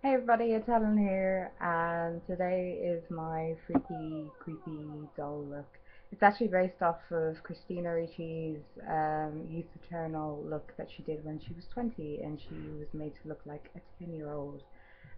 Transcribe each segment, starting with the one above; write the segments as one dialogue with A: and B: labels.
A: Hey everybody, it's Helen here, and today is my freaky, creepy doll look. It's actually based off of Christina Ricci's Youth Eternal look that she did when she was 20, and she was made to look like a 10-year-old.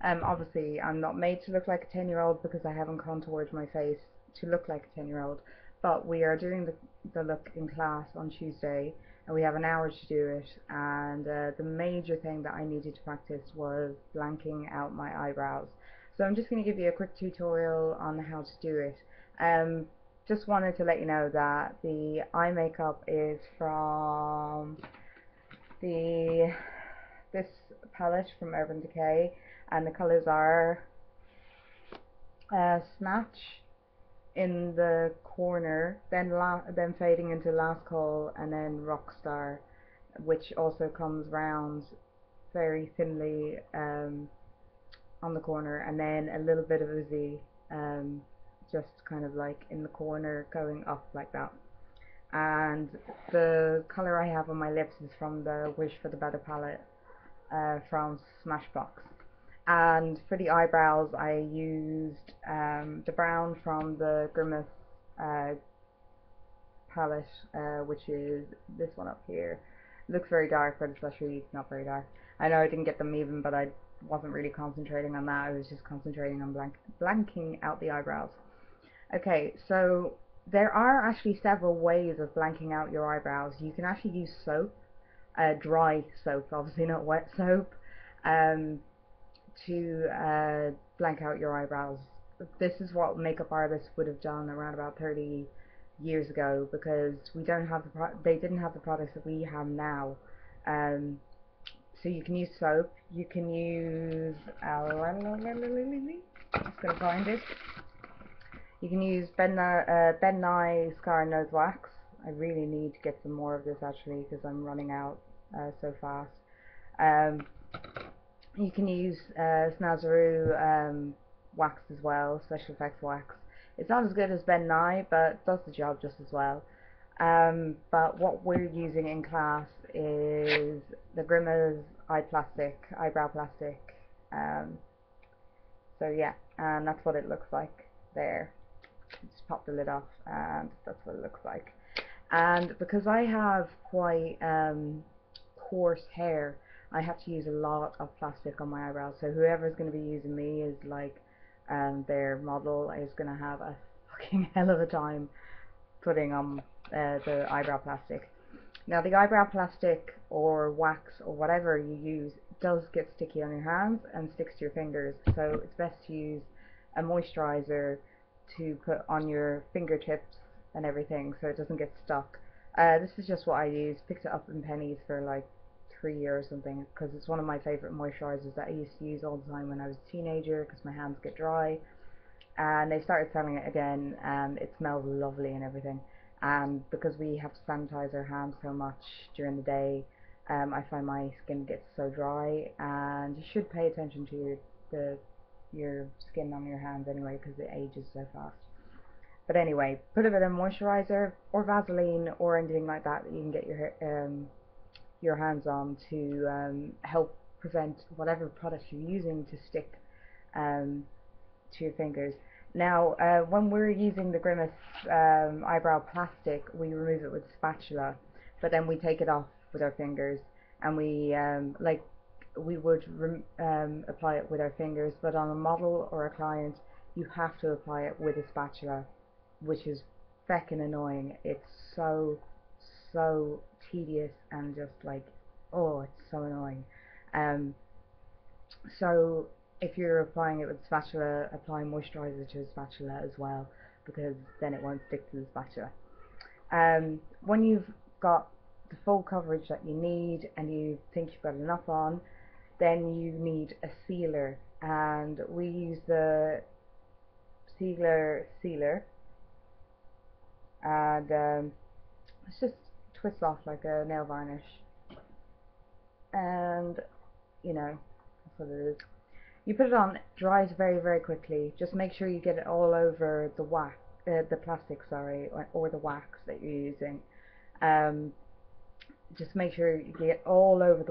A: Obviously, I'm not made to look like a 10-year-old because I haven't contoured my face to look like a 10-year-old, but we are doing the look in class on Tuesday, and we have an hour to do it. And the major thing that I needed to practice was blanking out my eyebrows. So I'm just going to give you a quick tutorial on how to do it. Um, just wanted to let you know that the eye makeup is from the this palette from Urban Decay, and the colours are Snatch in the corner, then fading into Last Call, and then Rockstar, which also comes round very thinly on the corner, and then a little bit of a Z, just kind of like in the corner going up like that. And the colour I have on my lips is from the Wish for the Better palette from Smashbox. And for the eyebrows, I used the brown from the Grimace uh, palette, which is this one up here. It looks very dark, but it's actually not very dark. I know I didn't get them even, but I wasn't really concentrating on that. I was just concentrating on blanking out the eyebrows. Okay, so there are actually several ways of blanking out your eyebrows. You can actually use soap, dry soap, obviously not wet soap, um, to blank out your eyebrows. This is what makeup artists would have done around about 30 years ago, because we don't have they didn't have the products that we have now. Um, so you can use soap. You can use I'm just gonna find it. You can use Ben Nye Scar and Nose Wax. I really need to get some more of this actually because I'm running out so fast. Um, you can use Snazaroo wax as well, special effects wax. It's not as good as Ben Nye, but does the job just as well. But what we're using in class is the Grimace eyebrow plastic. Um, so yeah, and that's what it looks like there. Just pop the lid off, and that's what it looks like. And because I have quite coarse hair, I have to use a lot of plastic on my eyebrows. So whoever's going to be using me is like their model is going to have a fucking hell of a time putting on the eyebrow plastic. Now the eyebrow plastic or wax or whatever you use does get sticky on your hands and sticks to your fingers, so it's best to use a moisturizer to put on your fingertips and everything so it doesn't get stuck. This is just what I use. Picked it up in Pennies for like 3 years or something because it's one of my favorite moisturizers that I used to use all the time when I was a teenager because my hands get dry, and they started selling it again, and it smells lovely and everything. And because we have to sanitize our hands so much during the day, I find my skin gets so dry, and you should pay attention to your skin on your hands anyway because it ages so fast. But anyway, put a bit of moisturizer or Vaseline or anything like that that you can get your hands on to help prevent whatever product you're using to stick um, to your fingers. Now, when we're using the Grimace eyebrow plastic, we remove it with a spatula, but then we take it off with our fingers, and we would apply it with our fingers, but on a model or a client, you have to apply it with a spatula, which is feckin' annoying. It's so tedious and just like, oh, it's so annoying. Um, so if you're applying it with a spatula, apply moisturizer to a spatula as well, because then it won't stick to the spatula. When you've got the full coverage that you need and you think you've got enough on, then you need a sealer, and we use the sealer, and it's just twists off like a nail varnish, and you know, that's what it is. You put it on, it dries very quickly. Just make sure you get it all over the plastic, sorry, or the wax that you're using. Um, just make sure you get all over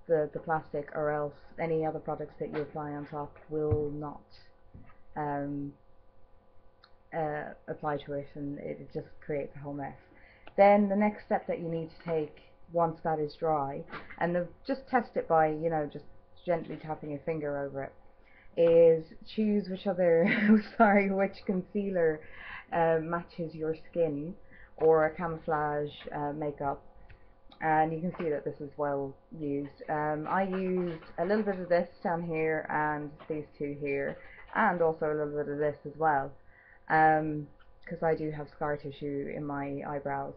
A: the plastic, or else any other products that you apply on top will not um, apply to it, and it just creates a whole mess. Then the next step that you need to take once that is dry, and just test it by, you know, just gently tapping your finger over it, is choose which other sorry, which concealer matches your skin, or a camouflage makeup. And you can see that this is well used. I used a little bit of this down here and these two here, and also a little bit of this as well, because I do have scar tissue in my eyebrows.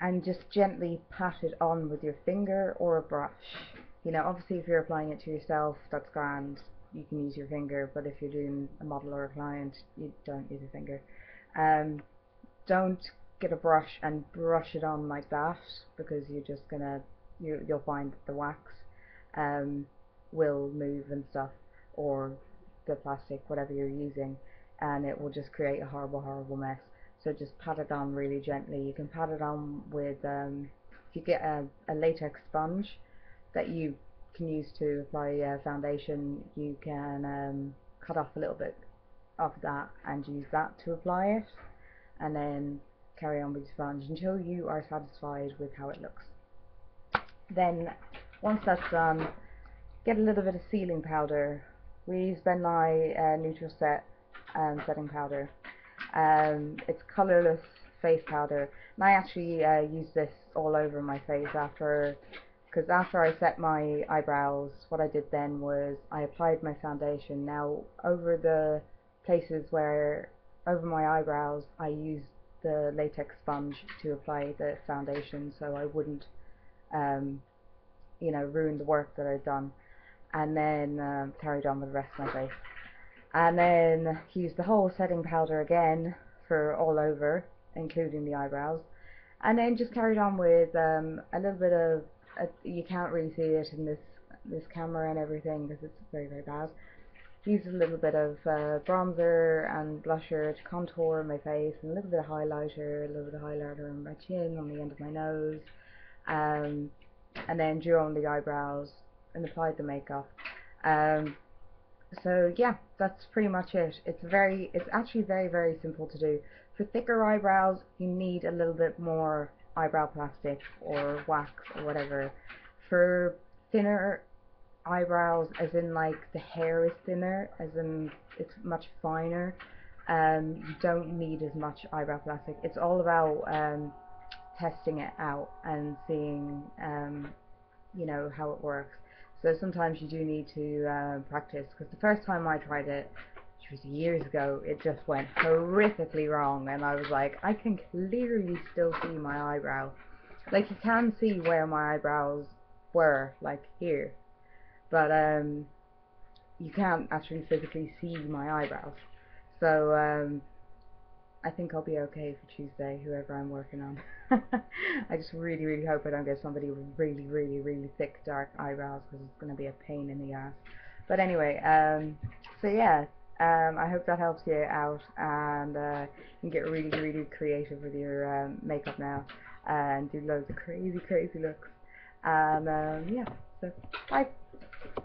A: And just gently pat it on with your finger or a brush. You know, obviously if you're applying it to yourself, that's grand, you can use your finger, but if you're doing a model or a client, you don't use a finger. Don't get a brush and brush it on like that, because you're just gonna, you'll find that the wax will move and stuff, or the plastic, whatever you're using, and it will just create a horrible mess. So just pat it on really gently. You can pat it on with, if you get a latex sponge that you can use to apply foundation, you can cut off a little bit of that and use that to apply it, and then carry on with the sponge until you are satisfied with how it looks. Then once that's done, get a little bit of sealing powder. We use Ben Nye Neutral Set setting powder. It's colourless face powder, and I actually use this all over my face because after I set my eyebrows, what I did then was I applied my foundation. Now over the places where, over my eyebrows, I used the latex sponge to apply the foundation, so I wouldn't you know, ruin the work that I'd done, and then carried on with the rest of my face. And then use the whole setting powder again for all over, including the eyebrows, and then just carried on with a little bit of, you can't really see it in this camera and everything because it's very bad. Use a little bit of bronzer and blusher to contour my face, and a little bit of highlighter, on my chin, on the end of my nose, and then drew on the eyebrows and applied the makeup. So yeah, that's pretty much it. It's actually very simple to do. For thicker eyebrows, you need a little bit more eyebrow plastic or wax or whatever. For thinner eyebrows, as in like the hair is thinner, as in it's much finer, you don't need as much eyebrow plastic. It's all about testing it out and seeing you know, how it works. So sometimes you do need to practice, because the first time I tried it, which was years ago, it just went horrifically wrong, and I was like, I can clearly still see my eyebrow. Like, you can see where my eyebrows were, like here, but you can't actually physically see my eyebrows. So I think I'll be okay for Tuesday, whoever I'm working on. I just really hope I don't get somebody with really thick dark eyebrows, because it's going to be a pain in the ass. But anyway, so yeah, I hope that helps you out, and you can get really creative with your makeup now, and do loads of crazy looks. And yeah, so bye.